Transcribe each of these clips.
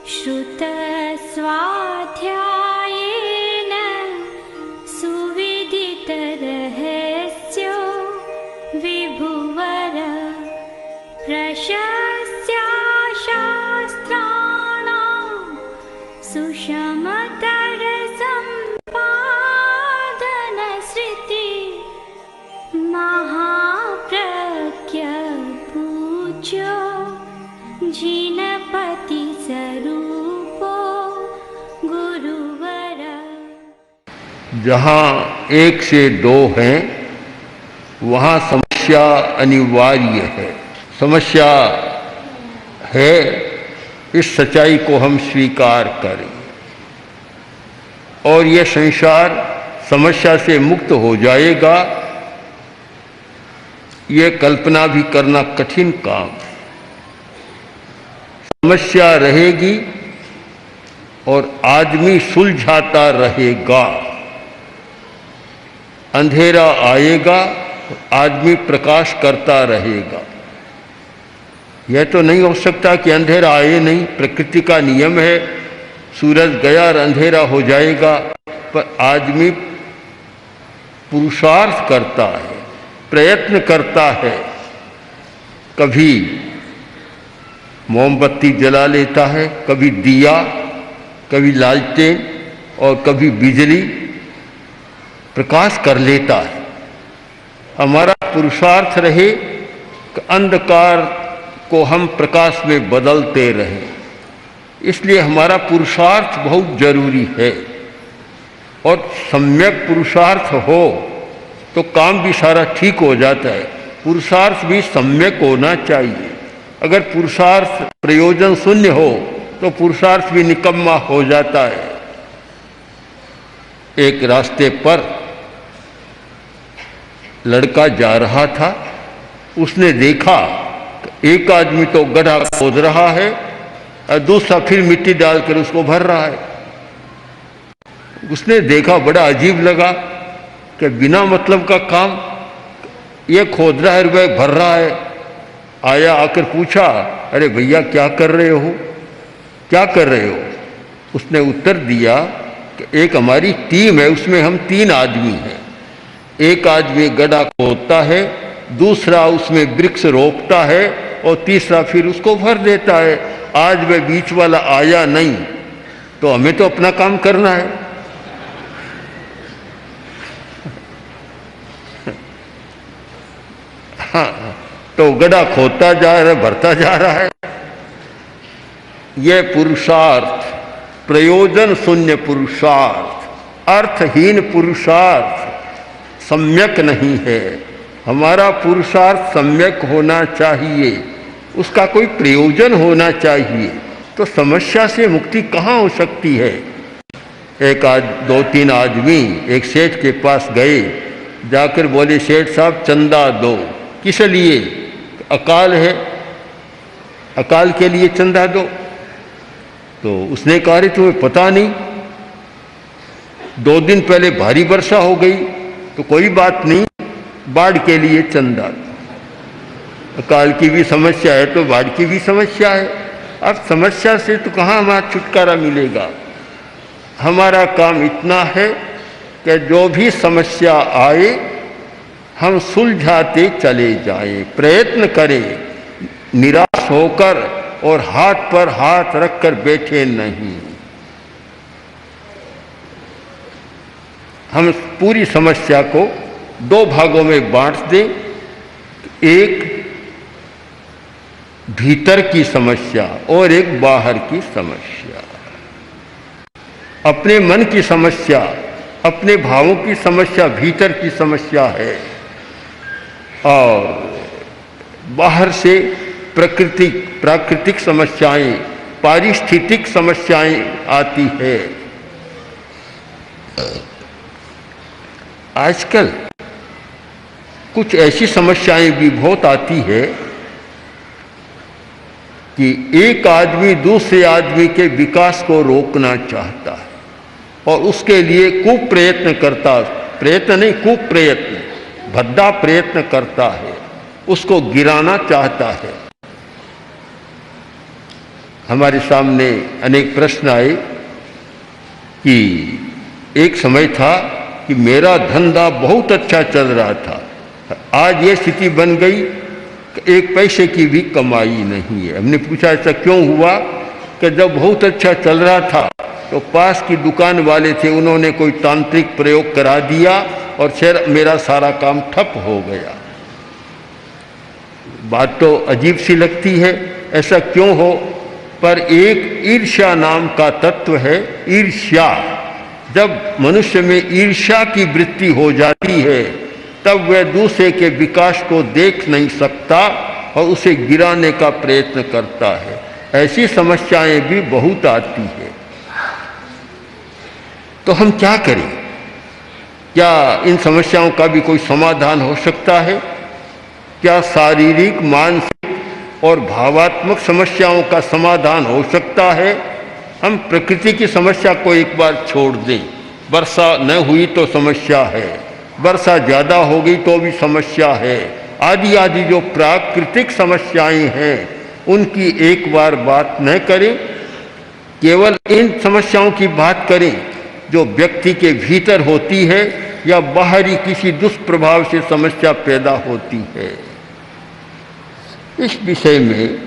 श्रुतस्वाध्यायेन सुविदितरहस्यो विभुवर प्रशस्त्या शास्त्राणां सुषमतरसम्पादनसृति महाप्रज्ञ पूज्यो जिनपति स्वरूपो गुरुवर। जहाँ एक से दो हैं वहाँ समस्या अनिवार्य है। समस्या है, इस सच्चाई को हम स्वीकार करें और यह संसार समस्या से मुक्त हो जाएगा। ये कल्पना भी करना कठिन काम। समस्या रहेगी और आदमी सुलझाता रहेगा। अंधेरा आएगा, आदमी प्रकाश करता रहेगा। यह तो नहीं हो सकता कि अंधेरा आए नहीं, प्रकृति का नियम है। सूरज गया और अंधेरा हो जाएगा, पर आदमी पुरुषार्थ करता है, प्रयत्न करता है। कभी मोमबत्ती जला लेता है, कभी दिया, कभी लालटेन और कभी बिजली प्रकाश कर लेता है। हमारा पुरुषार्थ रहे कि अंधकार को हम प्रकाश में बदलते रहें। इसलिए हमारा पुरुषार्थ बहुत जरूरी है। और सम्यक पुरुषार्थ हो तो काम भी सारा ठीक हो जाता है। पुरुषार्थ भी सम्यक होना चाहिए। अगर पुरुषार्थ प्रयोजन शून्य हो तो पुरुषार्थ भी निकम्मा हो जाता है। एक रास्ते पर लड़का जा रहा था, उसने देखा एक आदमी तो गड्ढा खोद रहा है और दूसरा फिर मिट्टी डालकर उसको भर रहा है। उसने देखा, बड़ा अजीब लगा कि बिना मतलब का काम, ये खोद रहा है और वह भर रहा है। आया, आकर पूछा, अरे भैया क्या कर रहे हो, क्या कर रहे हो? उसने उत्तर दिया कि एक हमारी टीम है, उसमें हम 3 आदमी हैं। एक आदमी गड्ढा खोदता है, दूसरा उसमें वृक्ष रोपता है और तीसरा फिर उसको भर देता है। आज वह बीच वाला आया नहीं तो हमें तो अपना काम करना है। हाँ, तो गड्ढा खोदता जा रहा है, भरता जा रहा है। यह पुरुषार्थ, प्रयोजन शून्य पुरुषार्थ, अर्थहीन पुरुषार्थ सम्यक नहीं है। हमारा पुरुषार्थ सम्यक होना चाहिए, उसका कोई प्रयोजन होना चाहिए। तो समस्या से मुक्ति कहाँ हो सकती है? 2-3 आदमी एक सेठ के पास गए, जाकर बोले, सेठ साहब चंदा दो। किस लिए? अकाल है, अकाल के लिए चंदा दो। तो उसने कहा, अरे तुम्हें पता नहीं, 2 दिन पहले भारी वर्षा हो गई, तो कोई बात नहीं, बाढ़ के लिए चंदा। अकाल की भी समस्या है तो बाढ़ की भी समस्या है। अब समस्या से तो कहाँ हमारा छुटकारा मिलेगा? हमारा काम इतना है कि जो भी समस्या आए हम सुलझाते चले जाएं, प्रयत्न करें, निराश होकर और हाथ पर हाथ रखकर बैठे नहीं। हम पूरी समस्या को 2 भागों में बांट दें। एक भीतर की समस्या और एक बाहर की समस्या। अपने मन की समस्या, अपने भावों की समस्या भीतर की समस्या है और बाहर से प्राकृतिक समस्याएं, पारिस्थितिक समस्याएं आती है। आजकल कुछ ऐसी समस्याएं भी बहुत आती है कि एक आदमी दूसरे आदमी के विकास को रोकना चाहता है और उसके लिए कुप्रयत्न करता, प्रयत्न नहीं कुप्रयत्न, भद्दा प्रयत्न करता है, उसको गिराना चाहता है। हमारे सामने अनेक प्रश्न आए कि एक समय था कि मेरा धंधा बहुत अच्छा चल रहा था, आज ये स्थिति बन गई कि एक पैसे की भी कमाई नहीं है। हमने पूछा ऐसा क्यों हुआ? कि जब बहुत अच्छा चल रहा था तो पास की दुकान वाले थे, उन्होंने कोई तांत्रिक प्रयोग करा दिया और फिर मेरा सारा काम ठप हो गया। बात तो अजीब सी लगती है, ऐसा क्यों हो? पर एक ईर्ष्या नाम का तत्व है। ईर्ष्या, जब मनुष्य में ईर्ष्या की वृत्ति हो जाती है तब वह दूसरे के विकास को देख नहीं सकता और उसे गिराने का प्रयत्न करता है। ऐसी समस्याएं भी बहुत आती है। तो हम क्या करें? क्या इन समस्याओं का भी कोई समाधान हो सकता है? क्या शारीरिक, मानसिक और भावात्मक समस्याओं का समाधान हो सकता है? हम प्रकृति की समस्या को एक बार छोड़ दें। वर्षा न हुई तो समस्या है, वर्षा ज़्यादा हो गई तो भी समस्या है, आदि आदि जो प्राकृतिक समस्याएं हैं उनकी एक बार बात न करें। केवल इन समस्याओं की बात करें जो व्यक्ति के भीतर होती है या बाहरी किसी दुष्प्रभाव से समस्या पैदा होती है। इस विषय में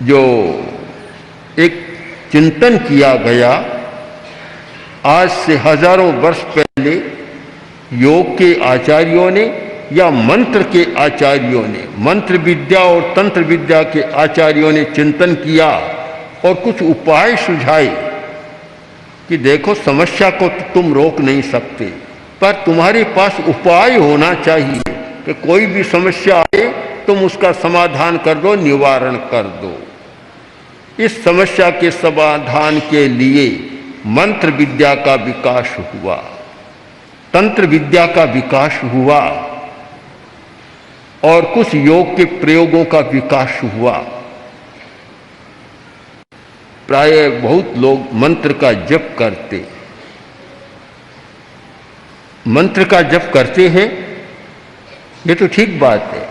जो एक चिंतन किया गया, आज से हजारों वर्ष पहले योग के आचार्यों ने या मंत्र के आचार्यों ने, मंत्र विद्या और तंत्र विद्या के आचार्यों ने चिंतन किया और कुछ उपाय सुझाए कि देखो समस्या को तो तुम रोक नहीं सकते, पर तुम्हारे पास उपाय होना चाहिए कि कोई भी समस्या आए तुम उसका समाधान कर दो, निवारण कर दो। इस समस्या के समाधान के लिए मंत्र विद्या का विकास हुआ, तंत्र विद्या का विकास हुआ और कुछ योग के प्रयोगों का विकास हुआ। प्राय बहुत लोग मंत्र का जप करते, मंत्र का जप करते हैं, ये तो ठीक बात है,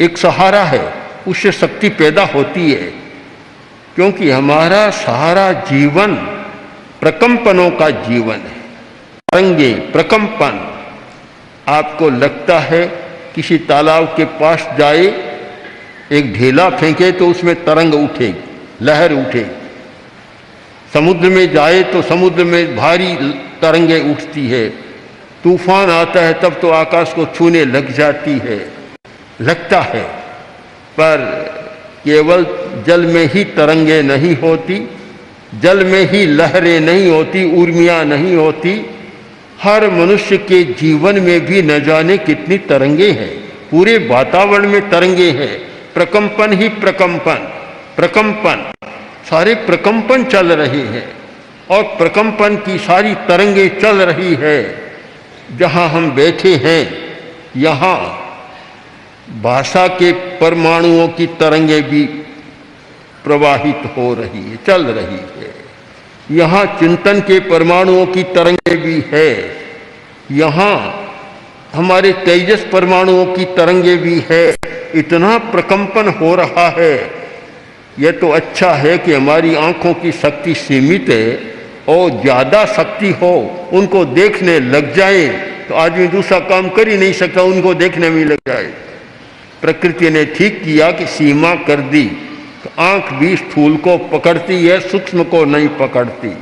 एक सहारा है, उससे शक्ति पैदा होती है। क्योंकि हमारा सारा जीवन प्रकंपनों का जीवन है, तरंगे, प्रकंपन। आपको लगता है किसी तालाब के पास जाए, एक ढेला फेंके तो उसमें तरंग उठेगी, लहर उठेगी। समुद्र में जाए तो समुद्र में भारी तरंगे उठती है, तूफान आता है तब तो आकाश को छूने लग जाती है, लगता है। पर केवल जल में ही तरंगे नहीं होती, जल में ही लहरें नहीं होती, उर्मियां नहीं होती। हर मनुष्य के जीवन में भी न जाने कितनी तरंगे हैं, पूरे वातावरण में तरंगे हैं। प्रकंपन ही प्रकंपन, प्रकंपन, सारे प्रकंपन चल रहे हैं और प्रकंपन की सारी तरंगे चल रही है। जहाँ हम बैठे हैं यहाँ भाषा के परमाणुओं की तरंगे भी प्रवाहित हो रही है, चल रही है। यहाँ चिंतन के परमाणुओं की तरंगे भी है, यहाँ हमारे तेजस परमाणुओं की तरंगे भी है। इतना प्रकंपन हो रहा है। यह तो अच्छा है कि हमारी आंखों की शक्ति सीमित है, और ज़्यादा शक्ति हो, उनको देखने लग जाए तो आदमी दूसरा काम कर ही नहीं सकता, उनको देखने में लग जाए। प्रकृति ने ठीक किया कि सीमा कर दी। तो आंख भी स्थूल को पकड़ती है, सूक्ष्म को नहीं पकड़ती।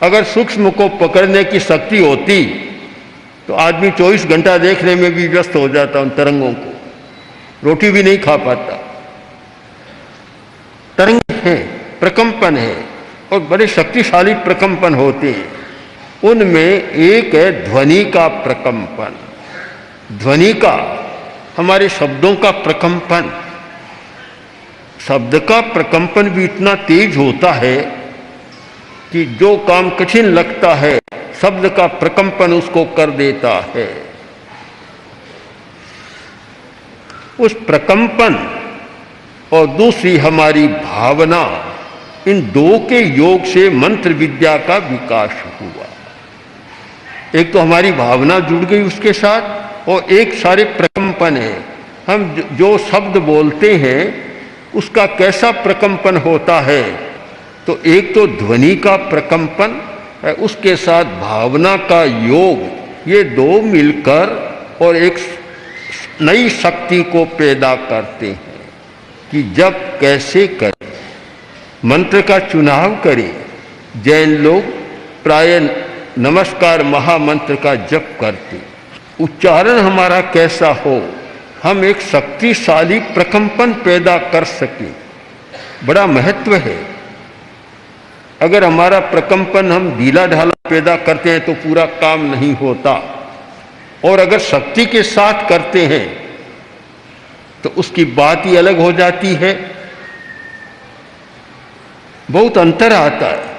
अगर सूक्ष्म को पकड़ने की शक्ति होती तो आदमी 24 घंटा देखने में भी व्यस्त हो जाता उन तरंगों को, रोटी भी नहीं खा पाता। तरंग है, प्रकंपन है, और बड़े शक्तिशाली प्रकंपन होते हैं। उनमें एक है ध्वनि का प्रकंपन, ध्वनि का, हमारे शब्दों का प्रकंपन। शब्द का प्रकंपन भी इतना तेज होता है कि जो काम कठिन लगता है शब्द का प्रकंपन उसको कर देता है। उस प्रकंपन और दूसरी हमारी भावना, इन दो के योग से मंत्र विद्या का विकास हुआ। एक तो हमारी भावना जुड़ गई उसके साथ, और एक सारे प्रकंपन है। हम जो शब्द बोलते हैं उसका कैसा प्रकंपन होता है? तो एक तो ध्वनि का प्रकंपन है, उसके साथ भावना का योग, ये दो मिलकर और एक नई शक्ति को पैदा करते हैं कि जब कैसे करें, मंत्र का चुनाव करें। जैन लोग प्राय नमस्कार महामंत्र का जप करते, उच्चारण हमारा कैसा हो, हम एक शक्तिशाली प्रकंपन पैदा कर सकें, बड़ा महत्व है। अगर हमारा प्रकंपन हम ढीला ढाला पैदा करते हैं तो पूरा काम नहीं होता, और अगर शक्ति के साथ करते हैं तो उसकी बात ही अलग हो जाती है, बहुत अंतर आता है।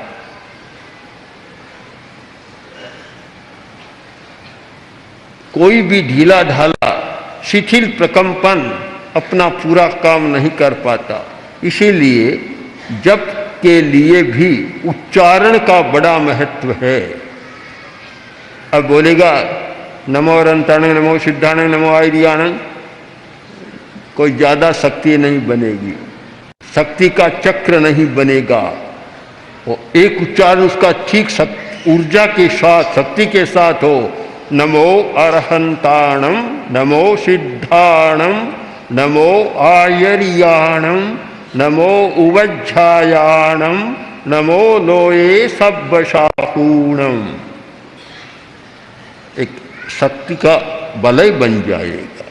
कोई भी ढीला ढाला शिथिल प्रकंपन अपना पूरा काम नहीं कर पाता। इसीलिए जप के लिए भी उच्चारण का बड़ा महत्व है। अब बोलेगा नमो अरहंताणं नमो सिद्धाणं नमो आयर्याणं, कोई ज्यादा शक्ति नहीं बनेगी, शक्ति का चक्र नहीं बनेगा। वो एक उच्चारण उसका ठीक ऊर्जा के साथ, शक्ति के साथ हो। नमो अरहंताणं नमो सिद्धाणं नमो आयर्याणं नमो उवज्झायाणं नमो लोये सब्बशाहूणं, एक शक्ति का बलय बन जाएगा।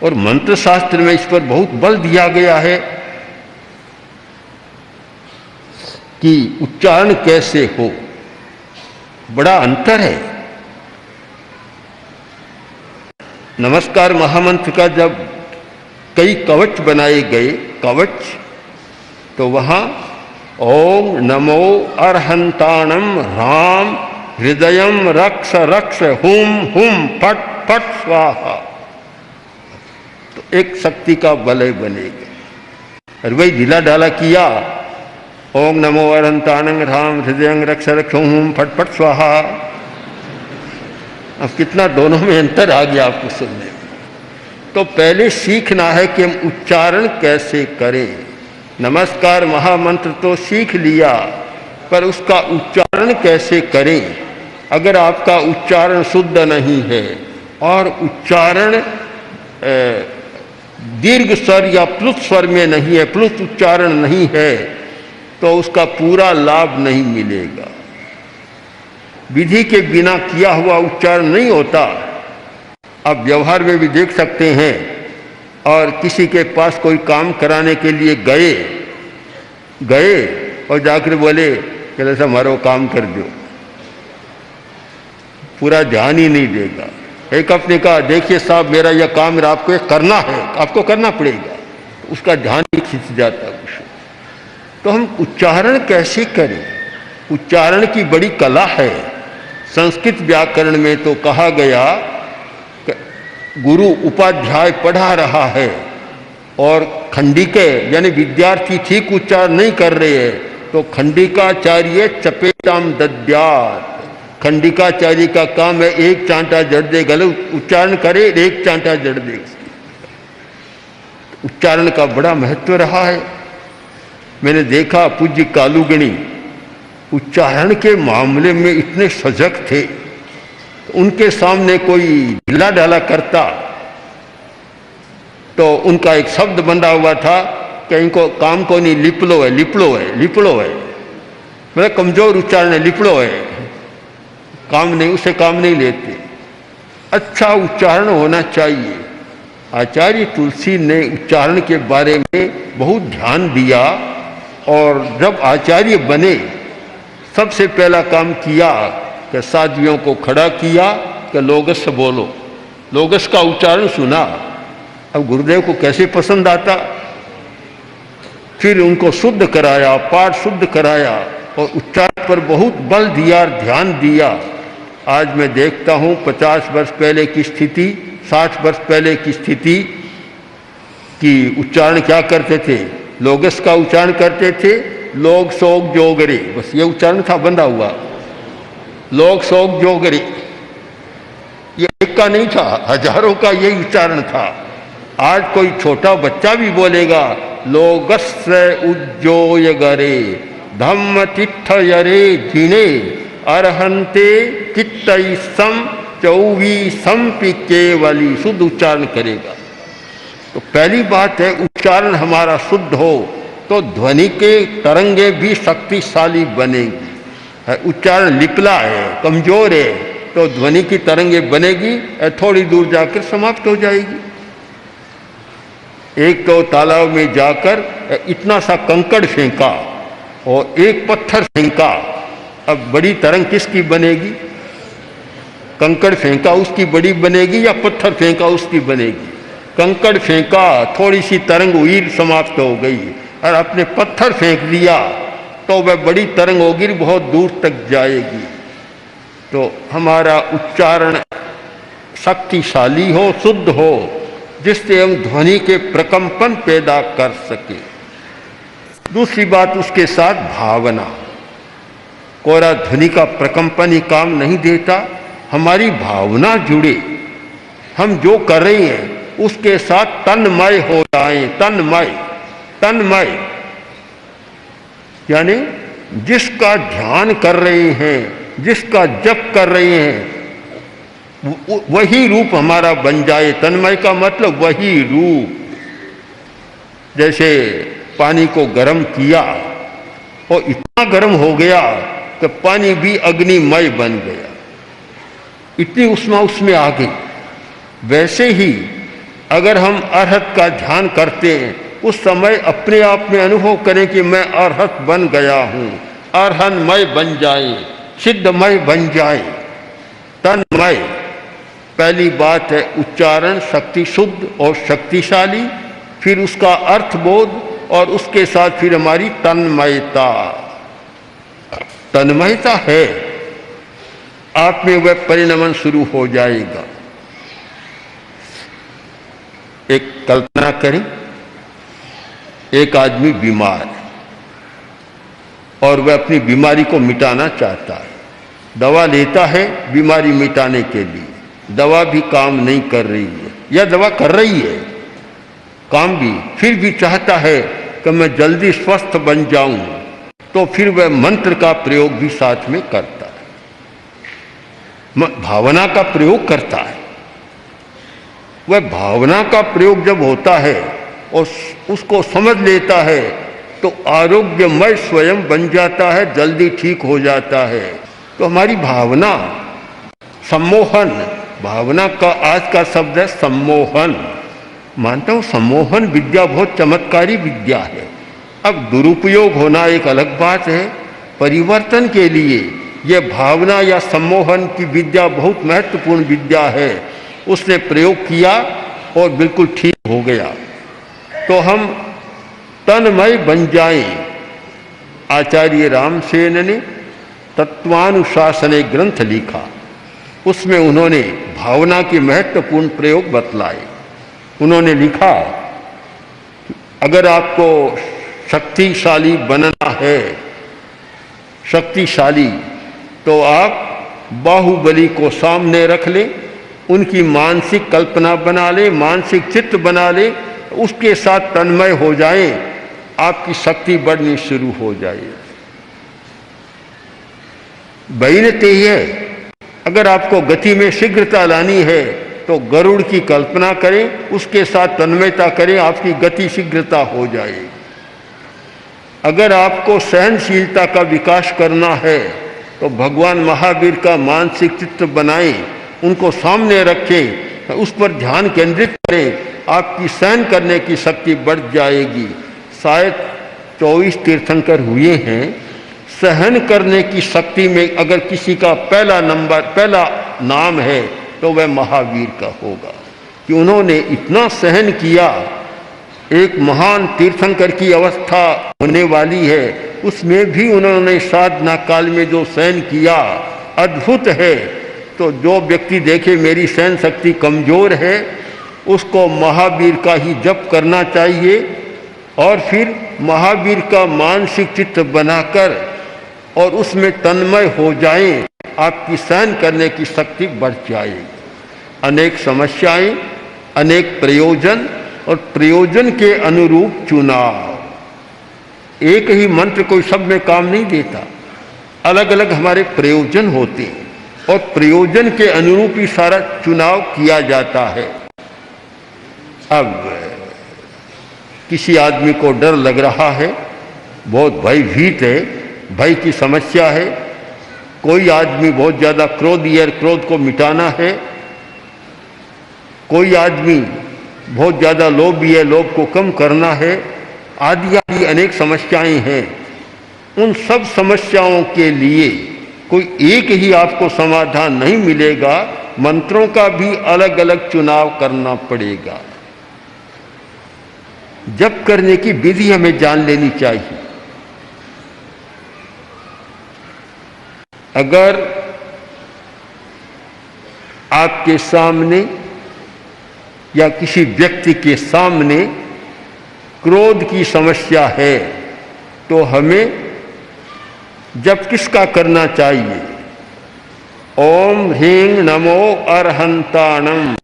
और मंत्र शास्त्र में इस पर बहुत बल दिया गया है कि उच्चारण कैसे हो, बड़ा अंतर है। नमस्कार महामंत्र का जब कई कवच बनाए गए, कवच, तो वहां ओम नमो अरहंताणं राम हृदयम रक्ष रक्ष हुम हुम फट फट स्वाहा, तो एक शक्ति का बलय बनेगा। और वही ढीला ढाला किया, ओम नमो अरहंताणं राम हृदयं रक्ष रक्ष हुम हुम फट फट स्वाहा, अब कितना दोनों में अंतर आ गया आपको सुनने में। तो पहले सीखना है कि हम उच्चारण कैसे करें। नमस्कार महामंत्र तो सीख लिया, पर उसका उच्चारण कैसे करें। अगर आपका उच्चारण शुद्ध नहीं है और उच्चारण दीर्घ स्वर या प्लुत स्वर में नहीं है, प्लुत उच्चारण नहीं है, तो उसका पूरा लाभ नहीं मिलेगा। विधि के बिना किया हुआ उच्चारण नहीं होता। आप व्यवहार में भी देख सकते हैं, और किसी के पास कोई काम कराने के लिए गए और जाकर बोले कि ऐसा हमारा काम कर दो, पूरा ध्यान ही नहीं देगा। एक अपने कहा देखिए साहब मेरा यह काम आपको करना है, आपको करना पड़ेगा, उसका ध्यान ही खिंच जाता है। तो हम उच्चारण कैसे करें? उच्चारण की बड़ी कला है। संस्कृत व्याकरण में तो कहा गया कि गुरु उपाध्याय पढ़ा रहा है और खंडिके यानी विद्यार्थी ठीक उच्चारण नहीं कर रहे हैं, तो खंडिकाचार्य चपेटाम दद्यात्, खंडिकाचार्य का काम है एक चांटा जड़ दे, गलत उच्चारण करे एक चांटा जड़ दे। उच्चारण का बड़ा महत्व रहा है। मैंने देखा पूज्य कालूगणी उच्चारण के मामले में इतने सजग थे, तो उनके सामने कोई ढीला ढाला करता तो उनका एक शब्द बंधा हुआ था कि इनको काम को नहीं, लिपलो है, लिपलो है, लिपलो है, मतलब कमजोर उच्चारण है, लिपलो है, काम नहीं, उसे काम नहीं लेते। अच्छा उच्चारण होना चाहिए। आचार्य तुलसी ने उच्चारण के बारे में बहुत ध्यान दिया, और जब आचार्य बने सबसे पहला काम किया कि साध्वियों को खड़ा किया कि लोगस बोलो, लोगस का उच्चारण सुना। अब गुरुदेव को कैसे पसंद आता, फिर उनको शुद्ध कराया, पाठ शुद्ध कराया और उच्चारण पर बहुत बल दिया, ध्यान दिया। आज मैं देखता हूँ 50 वर्ष पहले की स्थिति, 60 वर्ष पहले की स्थिति कि उच्चारण क्या करते थे, लोगस का उच्चारण करते थे, लोग सोग जोगरे, बस ये उच्चारण था बंधा हुआ, लोग सोग जोगरे, ये एक का नहीं था, हजारों का यही उच्चारण था। आज कोई छोटा बच्चा भी बोलेगा लोगस्य उज्जोय गरे धम्म तिष्ठ यरे जिने अरहंते चित्तई सम चौवी संपि केवली। शुद्ध उच्चारण करेगा। तो पहली बात है उच्चारण हमारा शुद्ध हो तो ध्वनि के तरंगे भी शक्तिशाली बनेगी। उच्चारण लिपला है, कमजोर है, तो ध्वनि की तरंगे बनेगी, थोड़ी दूर जाकर समाप्त हो जाएगी। एक तो तालाब में जाकर इतना सा कंकड़ फेंका और एक पत्थर फेंका, अब बड़ी तरंग किसकी बनेगी? कंकड़ फेंका उसकी बड़ी बनेगी या पत्थर फेंका उसकी बनेगी? कंकड़ फेंका, थोड़ी सी तरंग हुई, समाप्त हो गई। और आपने पत्थर फेंक दिया तो वह बड़ी तरंग होगी, बहुत दूर तक जाएगी। तो हमारा उच्चारण शक्तिशाली हो, शुद्ध हो, जिससे हम ध्वनि के प्रकंपन पैदा कर सके। दूसरी बात उसके साथ भावना। कोरा ध्वनि का प्रकंपन ही काम नहीं देता, हमारी भावना जुड़े, हम जो कर रहे हैं उसके साथ तन्मय हो जाएं। तन्मय यानी जिसका ध्यान कर रहे हैं, जिसका जप कर रहे हैं, वही रूप हमारा बन जाए। तन्मय का मतलब वही रूप। जैसे पानी को गर्म किया और इतना गर्म हो गया कि पानी भी अग्निमय बन गया, इतनी उष्मा उसमें आ गई। वैसे ही अगर हम अरहत का ध्यान करते हैं, उस समय अपने आप में अनुभव करें कि मैं अरहत बन गया हूँ, अरहनमय बन जाए, सिद्धमय बन जाए, तन्मय। पहली बात है उच्चारण शक्ति शुद्ध और शक्तिशाली, फिर उसका अर्थबोध और उसके साथ फिर हमारी तन्मयता। तन्मयता है, आप में वह परिणमन शुरू हो जाएगा। एक कल्पना करें, एक आदमी बीमार है और वह अपनी बीमारी को मिटाना चाहता है। दवा लेता है बीमारी मिटाने के लिए, दवा भी काम नहीं कर रही है, या दवा कर रही है काम भी, फिर भी चाहता है कि मैं जल्दी स्वस्थ बन जाऊं, तो फिर वह मंत्र का प्रयोग भी साथ में करता है, भावना का प्रयोग करता है। वह भावना का प्रयोग जब होता है और उसको समझ लेता है तो आरोग्यमय स्वयं बन जाता है, जल्दी ठीक हो जाता है। तो हमारी भावना, सम्मोहन, भावना का आज का शब्द है सम्मोहन। मानता हूँ सम्मोहन विद्या बहुत चमत्कारी विद्या है। अब दुरुपयोग होना एक अलग बात है। परिवर्तन के लिए यह भावना या सम्मोहन की विद्या बहुत महत्वपूर्ण विद्या है। उसने प्रयोग किया और बिल्कुल ठीक हो गया। तो हम तन्मय बन जाएं। आचार्य रामसेन ने तत्वानुशासन एक ग्रंथ लिखा, उसमें उन्होंने भावना के महत्वपूर्ण प्रयोग बतलाए। उन्होंने लिखा अगर आपको शक्तिशाली बनना है, शक्तिशाली, तो आप बाहुबली को सामने रख लें, उनकी मानसिक कल्पना बना ले, मानसिक चित्र बना ले, उसके साथ तन्मय हो जाएं, आपकी शक्ति बढ़नी शुरू हो जाए। वैनते ही है, अगर आपको गति में शीघ्रता लानी है तो गरुड़ की कल्पना करें, उसके साथ तन्मयता करें, आपकी गति शीघ्रता हो जाएगी। अगर आपको सहनशीलता का विकास करना है तो भगवान महावीर का मानसिक चित्र बनाएं, उनको सामने रखें, उस पर ध्यान केंद्रित करें, आपकी सहन करने की शक्ति बढ़ जाएगी। शायद 24 तीर्थंकर हुए हैं। सहन करने की शक्ति में अगर किसी का पहला नाम है तो वह महावीर का होगा, कि उन्होंने इतना सहन किया। एक महान तीर्थंकर की अवस्था होने वाली है, उसमें भी उन्होंने साधना काल में जो सहन किया अद्भुत है। तो जो व्यक्ति देखे मेरी सहन शक्ति कमजोर है, उसको महावीर का ही जप करना चाहिए और फिर महावीर का मानसिक चित्र बनाकर और उसमें तन्मय हो जाएं, आपकी सहन करने की शक्ति बढ़ जाएगी। अनेक समस्याएं, अनेक प्रयोजन और प्रयोजन के अनुरूप चुनाव। एक ही मंत्र कोई सब में काम नहीं देता, अलग अलग हमारे प्रयोजन होते हैं और प्रयोजन के अनुरूप ही सारा चुनाव किया जाता है। अब किसी आदमी को डर लग रहा है, बहुत भयभीत है, भय की समस्या है। कोई आदमी बहुत ज़्यादा क्रोधी है, क्रोध को मिटाना है। कोई आदमी बहुत ज़्यादा लोभी है, लोभ को कम करना है। आदि आदि अनेक समस्याएं हैं। उन सब समस्याओं के लिए कोई एक ही आपको समाधान नहीं मिलेगा, मंत्रों का भी अलग अलग चुनाव करना पड़ेगा। जप करने की विधि हमें जान लेनी चाहिए। अगर आपके सामने या किसी व्यक्ति के सामने क्रोध की समस्या है तो हमें जप किसका करना चाहिए? ओम ह्रीं नमो अरहंताणम।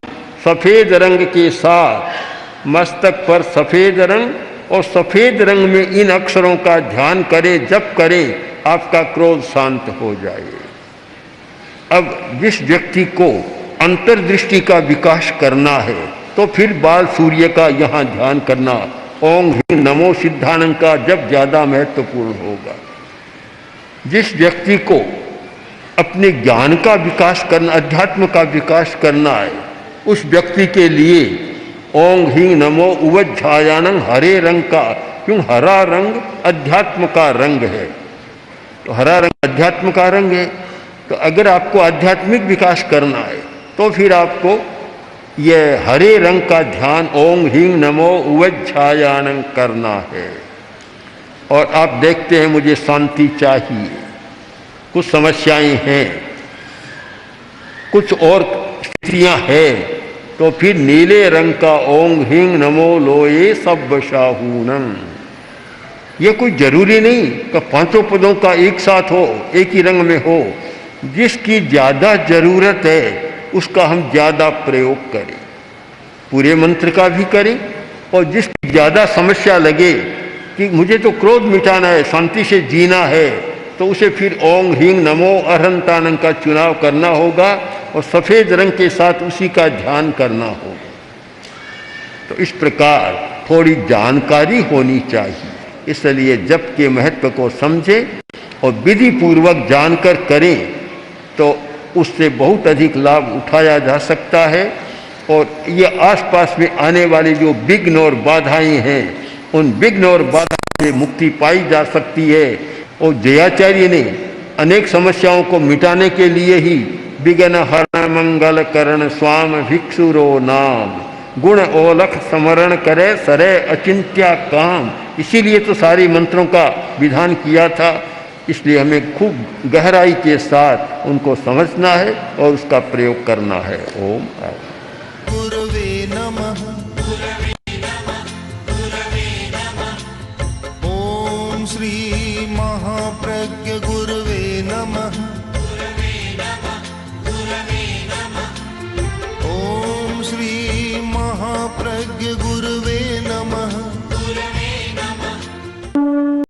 सफेद रंग के साथ मस्तक पर सफेद रंग और सफेद रंग में इन अक्षरों का ध्यान करें, जप करें, आपका क्रोध शांत हो जाए। अब जिस व्यक्ति को अंतर्दृष्टि का विकास करना है तो फिर बाल सूर्य का यहाँ ध्यान करना, ओम ह्रीं नमो सिद्धानंद का जप ज़्यादा महत्वपूर्ण होगा। जिस व्यक्ति को अपने ज्ञान का विकास करना, अध्यात्म का विकास करना है, उस व्यक्ति के लिए ओम ह्रीं नमो उवज्झायानं हरे रंग का, क्यों हरा रंग अध्यात्म का रंग है, तो हरा रंग अध्यात्म का रंग है। तो अगर आपको आध्यात्मिक विकास करना है तो फिर आपको ये हरे रंग का ध्यान ओम ह्रीं नमो उवज्झायानं करना है। और आप देखते हैं मुझे शांति चाहिए, कुछ समस्याएं हैं, कुछ और स्थितियां हैं, तो फिर नीले रंग का ओम ह्रीं नमो लोये सब्बशाहूनम। ये कोई जरूरी नहीं कि पांचों पदों का एक साथ हो, एक ही रंग में हो। जिसकी ज़्यादा जरूरत है उसका हम ज़्यादा प्रयोग करें, पूरे मंत्र का भी करें। और जिसकी ज़्यादा समस्या लगे कि मुझे तो क्रोध मिटाना है, शांति से जीना है, तो उसे फिर ओम ह्रीं नमो अरहंताणं का चुनाव करना होगा और सफ़ेद रंग के साथ उसी का ध्यान करना होगा। तो इस प्रकार थोड़ी जानकारी होनी चाहिए, इसलिए जप के महत्व को समझें और विधि पूर्वक जानकर करें तो उससे बहुत अधिक लाभ उठाया जा सकता है। और ये आसपास में आने वाली जो विघ्न और बाधाएं हैं, उन विघ्न और बाधाओं से मुक्ति पाई जा सकती है। और जयाचार्य ने अनेक समस्याओं को मिटाने के लिए ही विघ्न हरण मंगल करण स्वाम भिक्षुरो नाम, गुण ओलख स्मरण करे सरे अचिंत्या काम, इसीलिए तो सारी मंत्रों का विधान किया था। इसलिए हमें खूब गहराई के साथ उनको समझना है और उसका प्रयोग करना है। ओम गुरवे नमः। ओम श्री महाप्रज्ञ गुरवे नमः। ओम श्री महाप्रज्ञ गुरवे